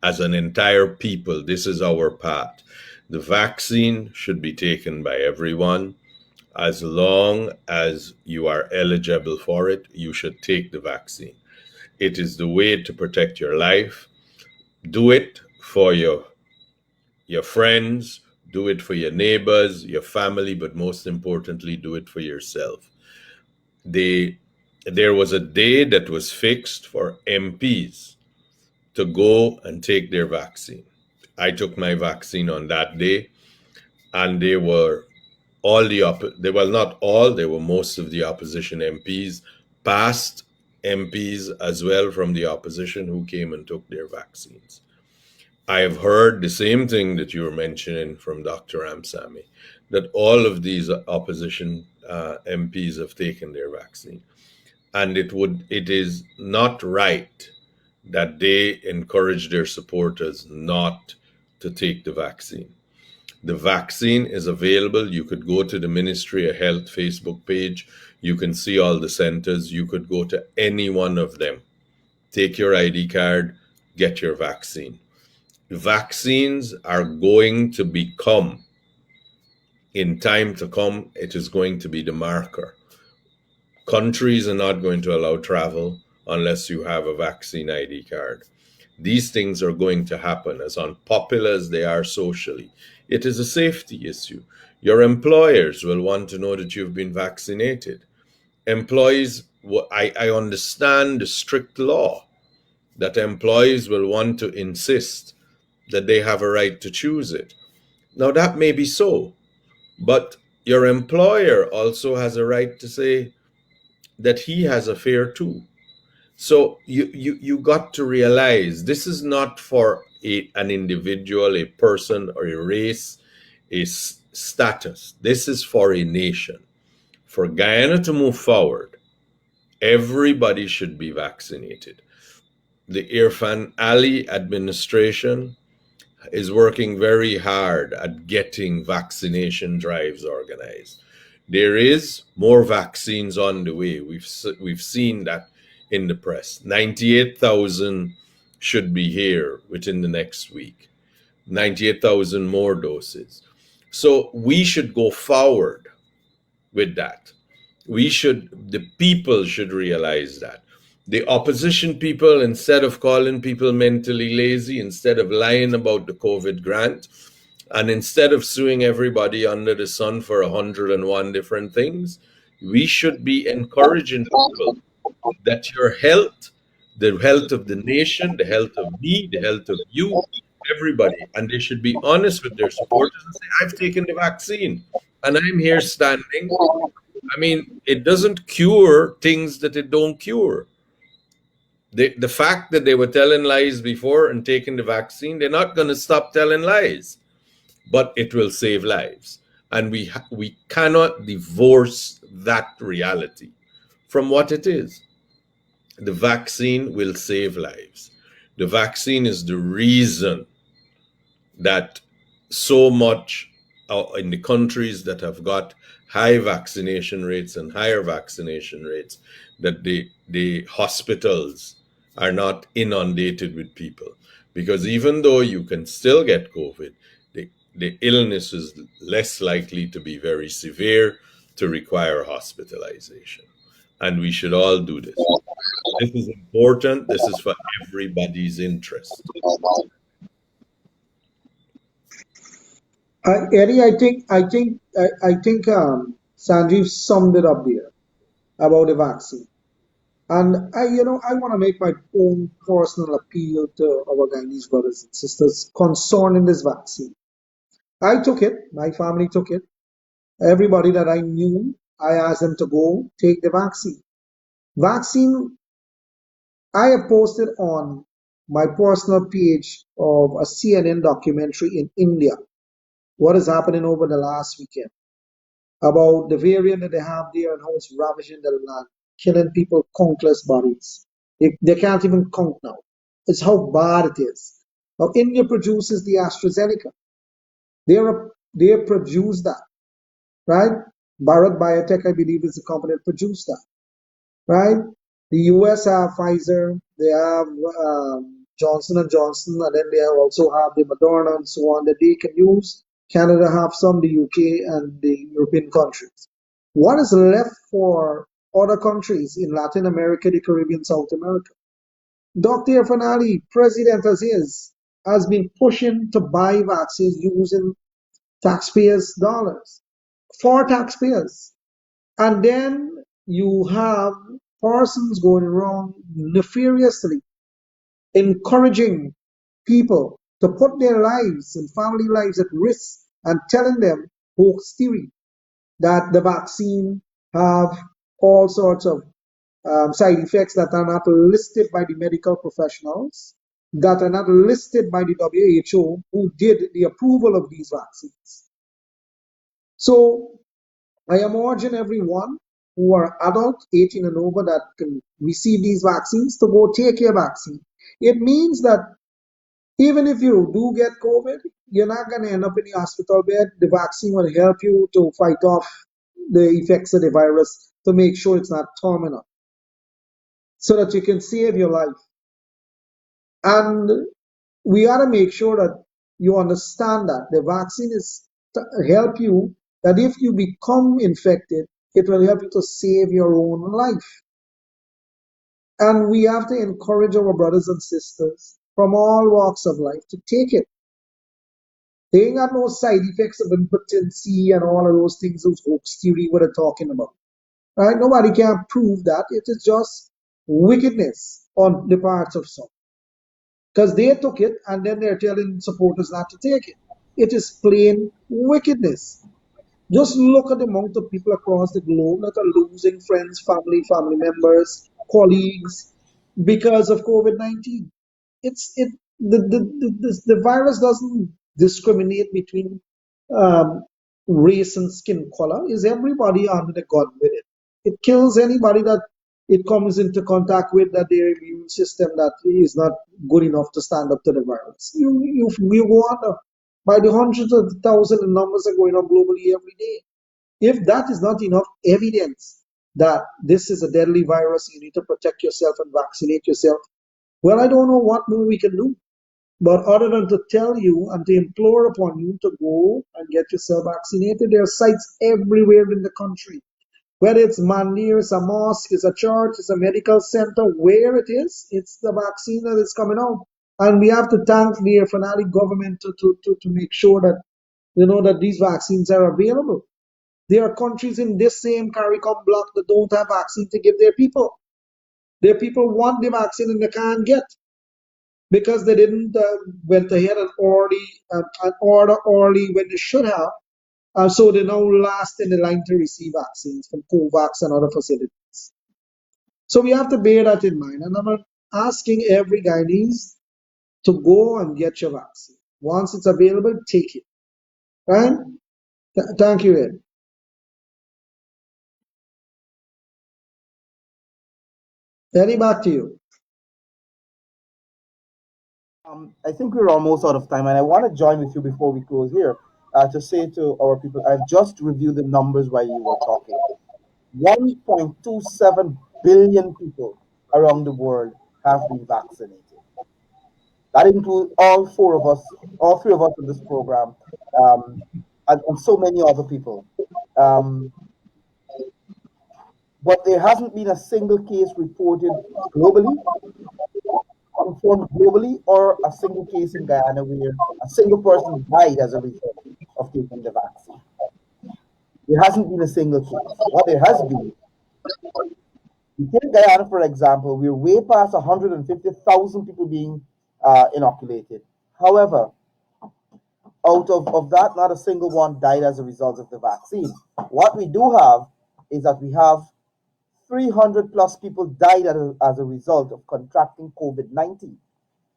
as an entire people. This is our path. The vaccine should be taken by everyone. As long as you are eligible for it, you should take the vaccine. It is the way to protect your life. Do it for your friends, Do it for your neighbors, your family, but most importantly, do it for yourself. They, there was a day that was fixed for MPs to go and take their vaccine. I took my vaccine on that day, and they were all they, well, not all, they were most of the opposition MPs, past MPs as well from the opposition, who came and took their vaccines. I have heard the same thing that you were mentioning from Dr. Ramsamy, that all of these opposition MPs have taken their vaccine. And it is not right that they encourage their supporters not to take the vaccine. The vaccine is available. You could go to the Ministry of Health Facebook page. You can see all the centers. You could go to any one of them. Take your ID card, get your vaccine. Vaccines are going to become, in time to come, it is going to be the marker. Countries are not going to allow travel unless you have a vaccine ID card. These things are going to happen, as unpopular as they are socially. It is a safety issue. Your employers will want to know that you've been vaccinated. Employees, I understand the strict law that employees will want to insist that they have a right to choose it. Now, that may be so, but your employer also has a right to say that he has a fear too. So you got to realize this is not for an individual, a person, or a race, a status. This is for a nation. For Guyana to move forward, everybody should be vaccinated. The Irfan Ali administration is working very hard at getting vaccination drives organized. There is more vaccines on the way. We've seen that in the press. 98,000 should be here within the next week. 98,000 more doses. So we should go forward with that. The people should realize that. The opposition people, instead of calling people mentally lazy, instead of lying about the COVID grant, and instead of suing everybody under the sun for 101 different things, we should be encouraging people that your health, the health of the nation, the health of me, the health of you, everybody, and they should be honest with their supporters and say, I've taken the vaccine and I'm here standing. I mean, it doesn't cure things that it don't cure. The fact that they were telling lies before and taking the vaccine, they're not going to stop telling lies, but it will save lives. And we cannot divorce that reality from what it is. The vaccine will save lives. The vaccine is the reason that so much in the countries that have got high vaccination rates and higher vaccination rates, that the hospitals are not inundated with people. Because even though you can still get COVID, the illness is less likely to be very severe to require hospitalization. And we should all do this. This is important. This is for everybody's interest. Eddie, I think Sanjeev summed it up there about the vaccine. And I want to make my own personal appeal to our Guyanese brothers and sisters concerning this vaccine. I took it, my family took it. Everybody that I knew, I asked them to go take the vaccine. Vaccine, I have posted on my personal page of a CNN documentary in India, what is happening over the last weekend, about the variant that they have there and how it's ravaging the land, killing people, countless bodies. They can't even count now. It's how bad it is. Now, India produces the AstraZeneca. They produce that, right? Bharat Biotech, I believe, is the company that produced that, right? The US have Pfizer, they have Johnson and Johnson, and then they also have the Moderna and so on that they can use. Canada have some, the UK and the European countries. What is left for other countries in Latin America, the Caribbean, South America? Dr. Fanali, president as is, has been pushing to buy vaccines using taxpayers' dollars for taxpayers. And then you have persons going around nefariously encouraging people to put their lives and family lives at risk and telling them hoax theory that the vaccine have all sorts of side effects that are not listed by the medical professionals, that are not listed by the WHO, who did the approval of these vaccines. So I am urging everyone who are adult, 18 and over, that can receive these vaccines to go take your vaccine. It means that even if you do get COVID, you're not going to end up in the hospital bed. The vaccine will help you to fight off the effects of the virus to make sure it's not terminal, so that you can save your life. And we got to make sure that you understand that the vaccine is to help you, that if you become infected, it will help you to save your own life. And we have to encourage our brothers and sisters from all walks of life to take it. They ain't got no side effects of impotency and all of those things, those hoax theory what they're talking about. Right? Nobody can prove that. It is just wickedness on the parts of some. Because they took it and then they're telling supporters not to take it. It is plain wickedness. Just look at the amount of people across the globe that are losing friends, family members, colleagues because of COVID-19. The virus doesn't discriminate between um, race and skin color. Is everybody under the gun with it? It kills anybody that it comes into contact with, that their immune system that is not good enough to stand up to the virus. You go on by the hundreds of thousands, and numbers are going on globally every day. If that is not enough evidence that this is a deadly virus, you need to protect yourself and vaccinate yourself. Well, I don't know what more we can do. But other than to tell you and to implore upon you to go and get yourself vaccinated, there are sites everywhere in the country. Whether it's Mandir, it's a mosque, it's a church, it's a medical center, where it is, it's the vaccine that is coming out. And we have to thank the finale government to make sure that that these vaccines are available. There are countries in this same CARICOM bloc that don't have vaccine to give their people. Their people want the vaccine and they can't get, because they didn't went ahead and order early when they should have. So they now last in the line to receive vaccines from COVAX and other facilities. So we have to bear that in mind. And I'm asking every Guyanese to go and get your vaccine. Once it's available, take it. Right? Thank you, Ed. Eddie, back to you. I think we're almost out of time, and I want to join with you before we close here to say to our people, I've just reviewed the numbers while you were talking. 1.27 billion people around the world have been vaccinated. That includes all four of us, all three of us in this program, um, and so many other people. Um, but there hasn't been a single case reported globally, confirmed globally, or a single case in Guyana where a single person died as a result of taking the vaccine. There hasn't been a single case. What there has been, you take Guyana for example, we're way past 150,000 people being inoculated. However, of that, not a single one died as a result of the vaccine. What we do have is that we have 300 plus people died as a result of contracting COVID 19.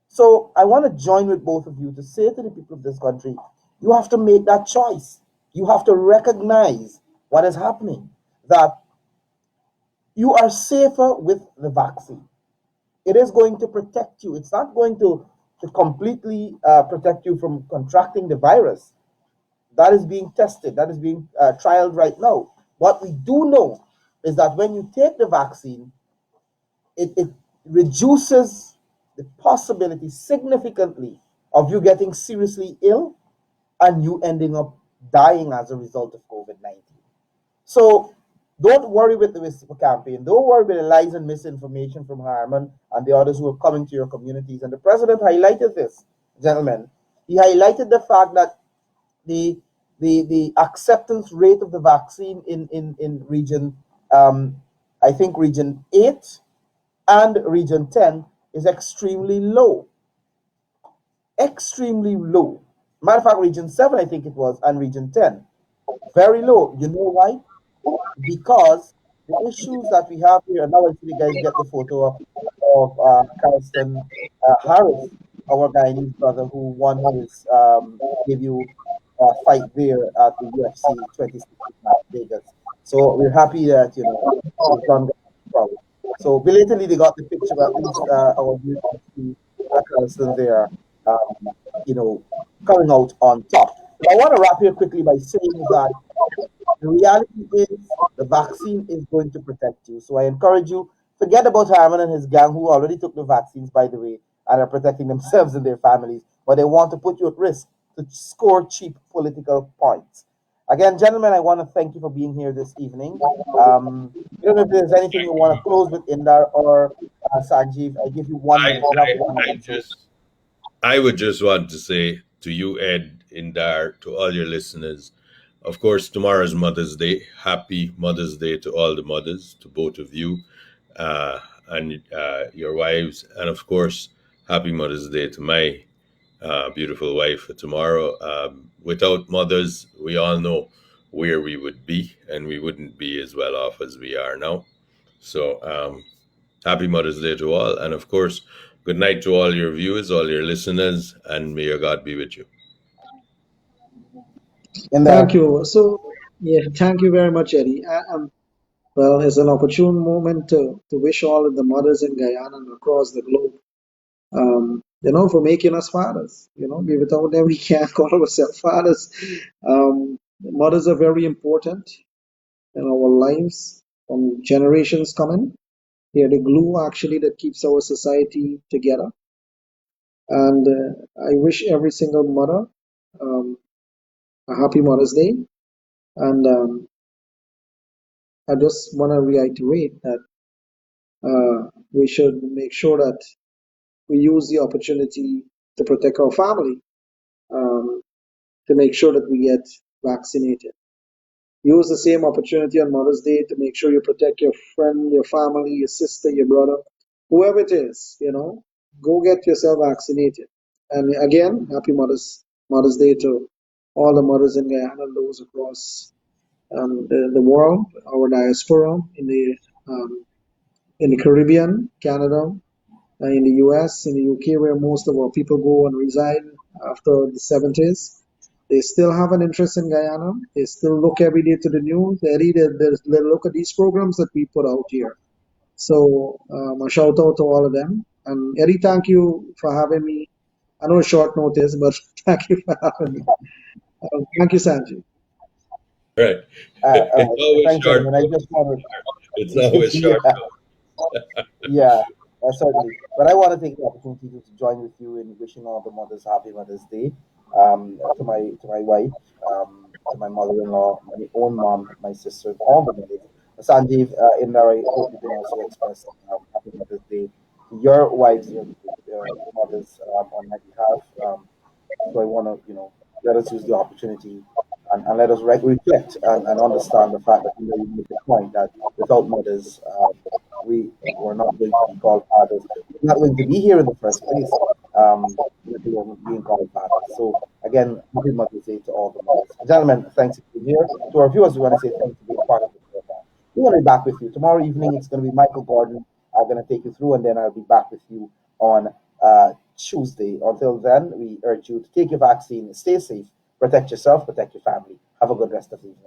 So I want to join with both of you to say to the people of this country, you have to make that choice. You have to recognize what is happening, that you are safer with the vaccine. It is going to protect you. It's not going to completely protect you from contracting the virus. That is being tested, that is being trialed right now. What we do know is that when you take the vaccine, it reduces the possibility significantly of you getting seriously ill and you ending up dying as a result of COVID 19. So don't worry with the whisper campaign. Don't worry with the lies and misinformation from Harman and the others who are coming to your communities. And the president highlighted this, gentlemen. He highlighted the fact that the the acceptance rate of the vaccine in region, um, I think region 8 and region 10 is extremely low. Extremely low. Matter of fact, region 7, I think it was, and region 10, very low. You know why? Because the issues that we have here, and now I see you guys get the photo of Carlston Harris, our Guyanese brother who won his debut fight there at the UFC 26 in Las Vegas. So we're happy that, we've done proud. So belatedly, they got the picture, but at least our viewers can see Carlston there, um, you know, coming out on top. But I want to wrap here quickly by saying that the reality is the vaccine is going to protect you. So I encourage you, forget about Harman and his gang who already took the vaccines, by the way, and are protecting themselves and their families, but they want to put you at risk to score cheap political points. Again, gentlemen, I want to thank you for being here this evening. I don't know if there's anything you want to close with, Indar or Sanjeev. I give you 1 minute. You have one I minute to. just I would just want to say to you, Ed, Indar, to all your listeners, of course, tomorrow's Mother's Day. Happy Mother's Day to all the mothers, to both of you uh, and your wives. And of course, happy Mother's Day to my beautiful wife for tomorrow. Without mothers, we all know where we would be, and we wouldn't be as well off as we are now. So, happy Mother's Day to all. And of course, good night to all your viewers, all your listeners, and may your God be with you. Thank Indar. you. So, yeah, thank you very much, Eddie. Well, it's an opportune moment to wish all of the mothers in Guyana and across the globe, for making us fathers. Without them, we can't call ourselves fathers. Mothers are very important in our lives from generations coming. They are the glue actually that keeps our society together. And I wish every single mother um, a happy Mother's Day. And I just want to reiterate that we should make sure that we use the opportunity to protect our family, um, to make sure that we get vaccinated. Use the same opportunity on Mother's Day to make sure you protect your friend, your family, your sister, your brother, whoever it is. Go get yourself vaccinated. And again, happy Mother's Day to all the mothers in Guyana and those across the world, our diaspora um, in the Caribbean, Canada, in the US, in the UK, where most of our people go and reside after the 70s. They still have an interest in Guyana. They still look every day to the news. They look at these programs that we put out here. So a shout out to all of them. And Eddie, thank you for having me. I know it's short notice, but thank you for having me. Thank you, Sanjay. Right. It's always Thanks, short. gentlemen. I just want It's to, always short. yeah. Yeah, certainly. But I want to take the opportunity to join with you in wishing all the mothers happy Mother's Day. To my wife, to my mother-in-law, my own mom, my sisters, all the mothers. Sanjeev, Indar, I hope you can also express happy Mother's Day to your wives, your mothers on my behalf. So I want to, let us use the opportunity and let us reflect and understand the fact that you make the point that without mothers, we were not going to be called fathers. We're not going to be here in the first place. If we weren't being called fathers. So again, happy Mother's Day to all the mothers. Gentlemen, thanks for being here. To our viewers, we want to say thanks for being part of the program. We're going to be back with you tomorrow evening. It's going to be Michael Gordon. I'm going to take you through, and then I'll be back with you on Tuesday. Until then, we urge you to take your vaccine, stay safe, protect yourself, protect your family. Have a good rest of the evening.